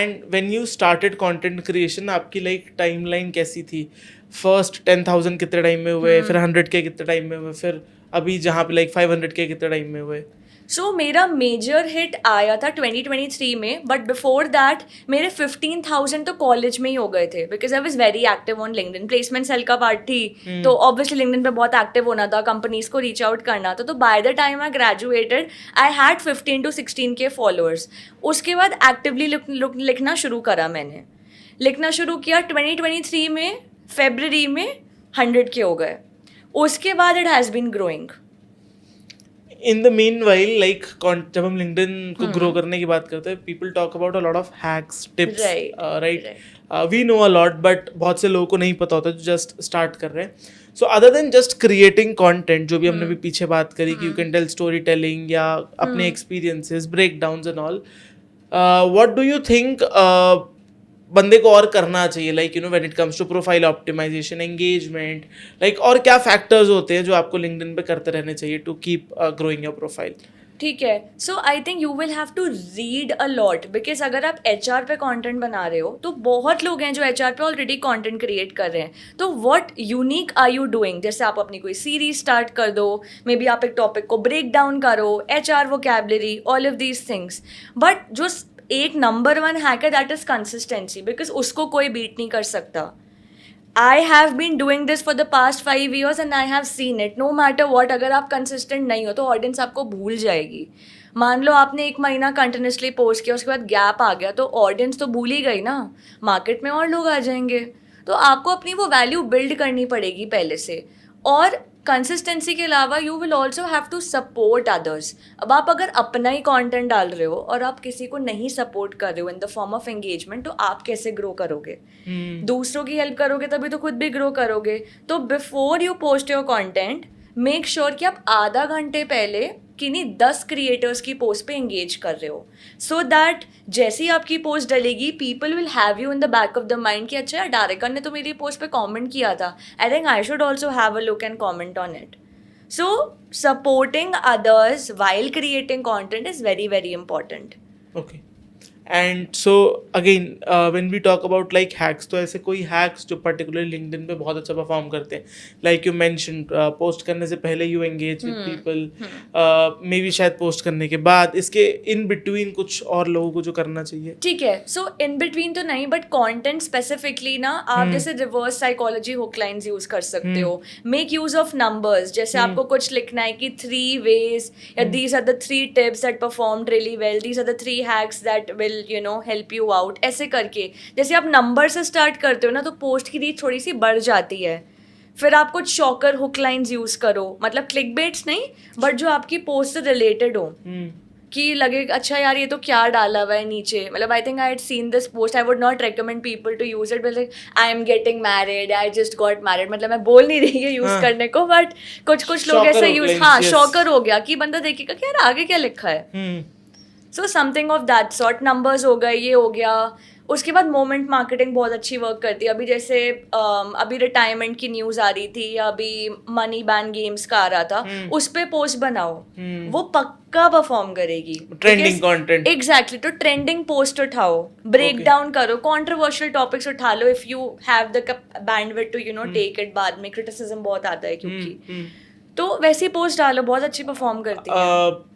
And when you started content creation, आपकी like timeline कैसी थी? फर्स्ट 10,000 कितने टाइम में हुए, फिर 100K कितने टाइम में हुए, फिर अभी जहाँ पे लाइक 500K कितने टाइम में हुए? सो मेरा मेजर हिट आया था 2023 में, बट बिफोर दैट मेरे 15,000 तो कॉलेज में ही हो गए थे, because I was very active on LinkedIn. Placement cell का पार्ट थी, तो ऑब्वियसली लिंक्डइन पे बहुत एक्टिव होना था, कंपनीज को रीच आउट करना था। तो by the time I graduated I had 15 to 16K followers. उसके बाद एक्टिवली लिखना शुरू करा मैंने, लिखना शुरू किया 2023 में, फेब्रवरी में 100K हो गए। उसके बाद it has been growing. In the meanwhile like जब हम लिंक्डइन को ग्रो करने की बात करते हैं, people talk about a lot of hacks, tips, right? We know a lot, but बहुत से लोगों को नहीं पता होता जो जस्ट स्टार्ट कर रहे हैं। So other than just creating content, जो भी हमने भी पीछे बात करी कि you can tell storytelling या अपने experiences, breakdowns and all, what do you think बंदे को और करना चाहिए, like you know when it comes to profile optimisation, engagement, like और क्या फैक्टर्स होते हैं जो आपको लिंक्डइन पे करते रहने चाहिए to keep growing your profile? ठीक है, so I think you will have to read a lot, because अगर आप HR पे कंटेंट बना रहे हो तो बहुत लोग हैं जो HR पे ऑलरेडी कंटेंट क्रिएट कर रहे हैं। तो what unique are you doing? जैसे आप अपनी कोई सीरीज स्टार्ट कर दो, मे बी आप एक टॉपिक को ब्रेक डाउन करो, HR vocabulary, all of these things. But जो एक नंबर 1 हैक है, दैट इज कंसिस्टेंसी, बिकॉज उसको कोई बीट नहीं कर सकता। I have been doing this for the past 5 years and I have seen it. No matter what, अगर आप कंसिस्टेंट नहीं हो तो ऑडियंस आपको भूल जाएगी। मान लो आपने 1 महीना कंटिन्यूसली पोस्ट किया, उसके बाद गैप आ गया, तो ऑडियंस तो भूल ही गई ना, मार्केट में और लोग आ जाएंगे। तो आपको अपनी वो वैल्यू बिल्ड करनी पड़ेगी पहले से। और कंसिस्टेंसी के अलावा you will also have to support others. अब आप अगर अपना ही कंटेंट डाल रहे हो और आप किसी को नहीं सपोर्ट कर रहे हो in the form of engagement, तो आप कैसे ग्रो करोगे? दूसरों की हेल्प करोगे तभी तो खुद भी ग्रो करोगे। तो before you post your content, make sure कि आप आधा घंटे पहले किन्हीं 10 क्रिएटर्स की पोस्ट पे एंगेज कर रहे हो, सो दैट जैसे ही आपकी पोस्ट डलेगी, people will have you in the back of the mind कि अच्छा यार, डायरेक्टर ने तो मेरी पोस्ट पे कमेंट किया था, I think I should also have a look and comment on it. So supporting others while creating content is very very important. Okay, and so again when we talk about like hacks, तो ऐसे कोई hacks जो particularly LinkedIn पे बहुत अच्छा perform करते हैं, like you mention post करने से पहले you engage with people, may be शायद पोस्ट करने के बाद, इसके इन बिटवीन कुछ और लोगों को जो करना चाहिए? ठीक है, सो इन बिटवीन तो नहीं, बट कंटेंट स्पेसिफिकली ना आप जैसे reverse psychology hook lines use कर सकते हो। मेक यूज ऑफ नंबर्स, जैसे आपको कुछ लिखना है कि 3 ways या these are the 3 tips that performed really well, these are the 3 hacks that will you know help you out, ऐसे करके। जैसे आप नंबर से स्टार्ट करते हो ना, तो पोस्ट की रीच थोड़ी सी बढ़ जाती है। फिर आप कुछ शॉकर हुक लाइंस यूज करो, मतलब क्लिक बेट्स नहीं, बट जो आपकी पोस्ट से रिलेटेड हो, कि लगे अच्छा यार ये तो क्या डाला हुआ है नीचे। मतलब I think I had seen this post, I would not recommend people to use it, like I am getting married, I just got married. मतलब मैं बोल नहीं रही है यूज करने को, बट कुछ लोग ऐसा यूज, हाँ, शॉकर हो गया कि बंदा देखेगा कि यार आगे क्या लिखा है। So something of that sort. Numbers हो गए, ये हो गया। उसके बाद मोमेंट मार्केटिंग बहुत अच्छी वर्क करती है। अभी जैसे अभी रिटायरमेंट की न्यूज़ आ रही थी, या अभी मनी बैन गेम्स का आ रहा था, उस पे पोस्ट बनाओ, वो पक्का परफॉर्म करेगी। Trending content, exactly. तो ट्रेंडिंग पोस्ट उठाओ, ब्रेक डाउन करो, कॉन्ट्रोवर्शियल टॉपिक्स उठा लो, if you have the bandwidth to you know take it. बाद में क्रिटिसिज्म बहुत आता है क्योंकि, तो वैसी पोस्ट डालो, बहुत अच्छी परफॉर्म करती है।